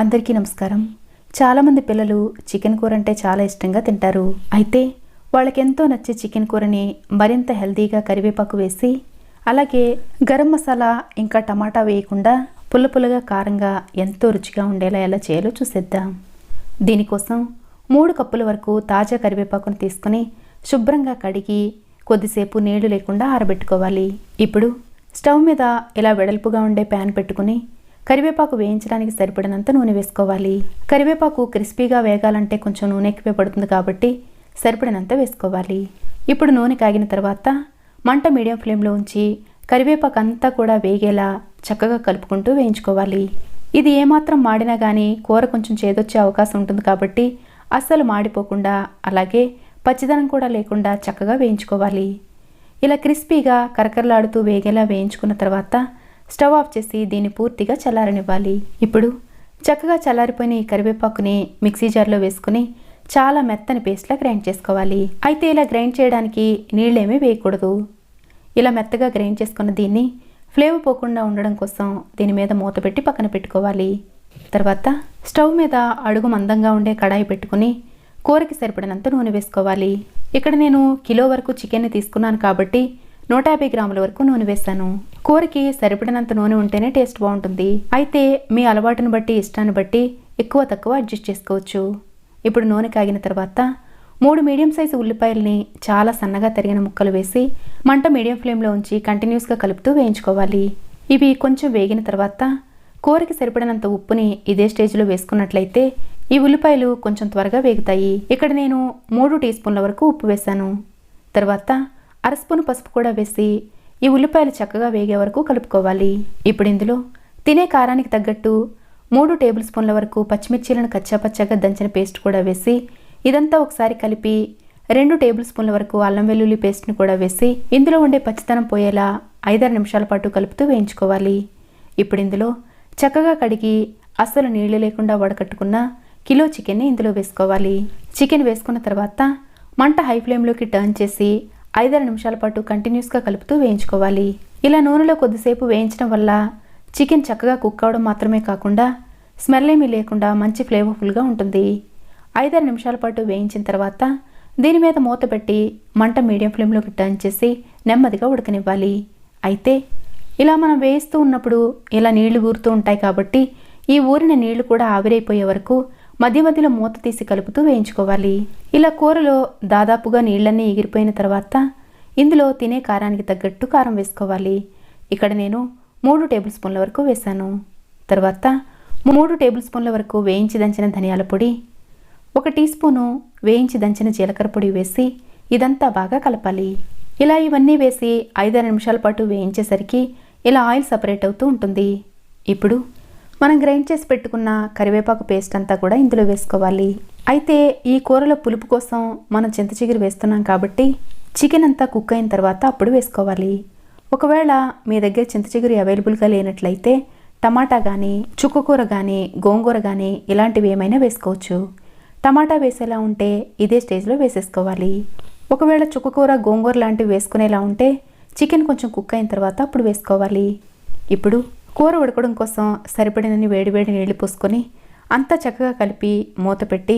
అందరికీ నమస్కారం. చాలామంది పిల్లలు చికెన్ కూర అంటే చాలా ఇష్టంగా తింటారు. అయితే వాళ్ళకి ఎంతో నచ్చే చికెన్ కూరని మరింత హెల్తీగా కరివేపాకు వేసి, అలాగే గరం మసాలా ఇంకా టమాటా వేయకుండా పుల్లపుల్లగా కారంగా ఎంతో రుచిగా ఉండేలా ఎలా చేయాలో చూసేద్దాం. దీనికోసం 3 కప్పుల వరకు తాజా కరివేపాకును తీసుకొని శుభ్రంగా కడిగి కొద్దిసేపు నీళ్లు లేకుండా ఆరబెట్టుకోవాలి. ఇప్పుడు స్టవ్ మీద ఇలా వెడల్పుగా ఉండే ప్యాన్ పెట్టుకుని కరివేపాకు వేయించడానికి సరిపడినంత నూనె వేసుకోవాలి. కరివేపాకు క్రిస్పీగా వేగాలంటే కొంచెం నూనె ఎక్కువే పడుతుంది కాబట్టి సరిపడినంత వేసుకోవాలి. ఇప్పుడు నూనె కాగిన తర్వాత మంట మీడియం ఫ్లేమ్లో ఉంచి కరివేపాకు అంతా కూడా వేగేలా చక్కగా కలుపుకుంటూ వేయించుకోవాలి. ఇది ఏమాత్రం మాడినా కానీ కూర కొంచెం చేదొచ్చే అవకాశం ఉంటుంది కాబట్టి అస్సలు మాడిపోకుండా, అలాగే పచ్చిదనం కూడా లేకుండా చక్కగా వేయించుకోవాలి. ఇలా క్రిస్పీగా కరకరలాడుతూ వేగేలా వేయించుకున్న తర్వాత స్టవ్ ఆఫ్ చేసి దీన్ని పూర్తిగా చల్లారనివ్వాలి. ఇప్పుడు చక్కగా చల్లారిపోయిన ఈ కరివేపాకుని మిక్సీ జార్లో వేసుకుని చాలా మెత్తని పేస్ట్లా గ్రైండ్ చేసుకోవాలి. అయితే ఇలా గ్రైండ్ చేయడానికి నీళ్ళేమీ వేయకూడదు. ఇలా మెత్తగా గ్రైండ్ చేసుకున్న దీన్ని ఫ్లేవర్ పోకుండా ఉండడం కోసం దీని మీద మూత పెట్టి పక్కన పెట్టుకోవాలి. తర్వాత స్టవ్ మీద అడుగు మందంగా ఉండే కడాయి పెట్టుకుని కూరకి సరిపడినంత నూనె వేసుకోవాలి. ఇక్కడ నేను కిలో వరకు చికెన్ని తీసుకున్నాను కాబట్టి 150 గ్రాముల వరకు నూనె వేశాను. కూరకి సరిపడినంత నూనె ఉంటేనే టేస్ట్ బాగుంటుంది. అయితే మీ అలవాటును బట్టి, ఇష్టాన్ని బట్టి ఎక్కువ తక్కువ అడ్జస్ట్ చేసుకోవచ్చు. ఇప్పుడు నూనె కాగిన తర్వాత 3 మీడియం సైజు ఉల్లిపాయల్ని చాలా సన్నగా తరిగిన ముక్కలు వేసి మంట మీడియం ఫ్లేమ్లో ఉంచి కంటిన్యూస్గా కలుపుతూ వేయించుకోవాలి. ఇవి కొంచెం వేగిన తర్వాత కూరకి సరిపడినంత ఉప్పుని ఇదే స్టేజ్లో వేసుకున్నట్లయితే ఈ ఉల్లిపాయలు కొంచెం త్వరగా వేగుతాయి. ఇక్కడ నేను 3 టీ స్పూన్ల వరకు ఉప్పు వేశాను. తర్వాత 1/2 స్పూన్ పసుపు కూడా వేసి ఈ ఉల్లిపాయలు చక్కగా వేగే వరకు కలుపుకోవాలి. ఇప్పుడు ఇందులో తినే కారానికి తగ్గట్టు 3 టేబుల్ స్పూన్ల వరకు పచ్చిమిర్చీలను కచ్చాపచ్చాగా దంచిన పేస్ట్ కూడా వేసి ఇదంతా ఒకసారి కలిపి 2 టేబుల్ స్పూన్ల వరకు అల్లం వెల్లుల్లి పేస్ట్ని కూడా వేసి ఇందులో ఉండే పచ్చితనం పోయేలా 5-6 నిమిషాల పాటు కలుపుతూ వేయించుకోవాలి. ఇప్పుడు ఇందులో చక్కగా కడిగి అస్సలు నీళ్లు లేకుండా వడకట్టుకున్న కిలో చికెన్ని ఇందులో వేసుకోవాలి. చికెన్ వేసుకున్న తర్వాత మంట హై ఫ్లేమ్లోకి టర్న్ చేసి 5-6 నిమిషాల పాటు కంటిన్యూస్గా కలుపుతూ వేయించుకోవాలి. ఇలా నూనెలో కొద్దిసేపు వేయించడం వల్ల చికెన్ చక్కగా కుక్ అవడం మాత్రమే కాకుండా స్మెల్ ఏమీ లేకుండా మంచి ఫ్లేవర్ఫుల్గా ఉంటుంది. 5-6 నిమిషాల పాటు వేయించిన తర్వాత దీని మీద మూత పెట్టి మంట మీడియం ఫ్లేమ్లోకి టర్న్ చేసి నెమ్మదిగా ఉడకనివ్వాలి. అయితే ఇలా మనం వేయిస్తూ ఉన్నప్పుడు ఇలా నీళ్లు ఊరుతూ ఉంటాయి కాబట్టి ఈ ఊరిన నీళ్లు కూడా ఆవిరైపోయే వరకు మధ్య మధ్యలో మూత తీసి కలుపుతూ వేయించుకోవాలి. ఇలా కూరలో దాదాపుగా నీళ్ళన్నీ ఎగిరిపోయిన తర్వాత ఇందులో తినే కారానికి తగ్గట్టు కారం వేసుకోవాలి. ఇక్కడ నేను 3 టేబుల్ స్పూన్ల వరకు వేశాను. తర్వాత 3 టేబుల్ స్పూన్ల వరకు వేయించి దంచిన ధనియాల పొడి, 1 టీ స్పూను వేయించి దంచిన జీలకర్ర పొడి వేసి ఇదంతా బాగా కలపాలి. ఇలా ఇవన్నీ వేసి 5-6 నిమిషాల పాటు వేయించేసరికి ఇలా ఆయిల్ సపరేట్ అవుతూ ఉంటుంది. ఇప్పుడు మనం గ్రైండ్ చేసి పెట్టుకున్న కరివేపాకు పేస్ట్ అంతా కూడా ఇందులో వేసుకోవాలి. అయితే ఈ కూరలో పులుపు కోసం మనం చింతచిగురు వేస్తున్నాం కాబట్టి చికెన్ అంతా కుక్ అయిన తర్వాత అప్పుడు వేసుకోవాలి. ఒకవేళ మీ దగ్గర చింతచిగురు అవైలబుల్గా లేనట్లయితే టమాటా కానీ, చుక్కకూర కానీ, గోంగూర కానీ ఇలాంటివి ఏమైనా వేసుకోవచ్చు. టమాటా వేసేలా ఉంటే ఇదే స్టేజ్లో వేసేసుకోవాలి. ఒకవేళ చుక్కకూర, గోంగూర లాంటివి వేసుకునేలా ఉంటే చికెన్ కొంచెం కుక్ అయిన తర్వాత అప్పుడు వేసుకోవాలి. ఇప్పుడు కూర ఉడకడం కోసం సరిపడినన్ని వేడివేడి నీళ్లు పోసుకొని అంతా చక్కగా కలిపి మూత పెట్టి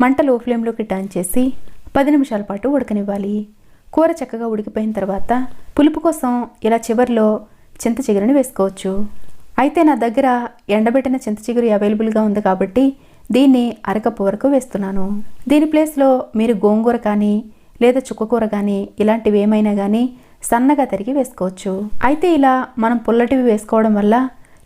మంట లో ఫ్లేమ్లోకి టర్న్ చేసి 10 నిమిషాల పాటు ఉడకనివ్వాలి. కూర చక్కగా ఉడికిపోయిన తర్వాత పులుపు కోసం ఇలా చివర్లో చింతచిగురుని వేసుకోవచ్చు. అయితే నా దగ్గర ఎండబెట్టిన చింతచిగురు అవైలబుల్గా ఉంది కాబట్టి దీన్ని 1/2 కప్పు వరకు వేస్తున్నాను. దీని ప్లేస్లో మీరు గోంగూర కానీ లేదా చుక్కకూర కానీ ఇలాంటివి ఏమైనా కానీ సన్నగా తరిగి వేసుకోవచ్చు. అయితే ఇలా మనం పుల్లటివి వేసుకోవడం వల్ల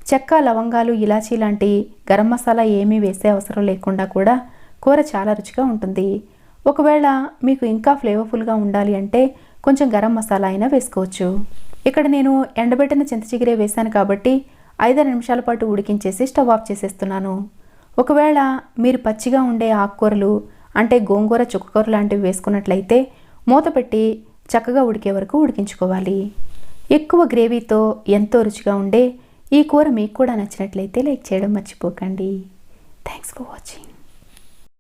చెక్క, లవంగాలు, ఇలాచీ లాంటి గరం మసాలా ఏమీ వేసే అవసరం లేకుండా కూడా కూర చాలా రుచిగా ఉంటుంది. ఒకవేళ మీకు ఇంకా ఫ్లేవర్ఫుల్గా ఉండాలి అంటే కొంచెం గరం మసాలా అయినా వేసుకోవచ్చు. ఇక్కడ నేను ఎండబెట్టిన చింతచిగురే వేశాను కాబట్టి 5-6 నిమిషాల పాటు ఉడికించేసి స్టవ్ ఆఫ్ చేసేస్తున్నాను. ఒకవేళ మీరు పచ్చిగా ఉండే ఆకుకూరలు అంటే గోంగూర, చుక్కకూర లాంటివి వేసుకున్నట్లయితే మూత పెట్టి చక్కగా ఉడికే వరకు ఉడికించుకోవాలి. ఎక్కువ గ్రేవీతో ఎంతో రుచిగా ఉండే ఈ కూర మీకు కూడా నచ్చినట్లయితే లైక్ చేయడం మర్చిపోకండి. Thanks for watching.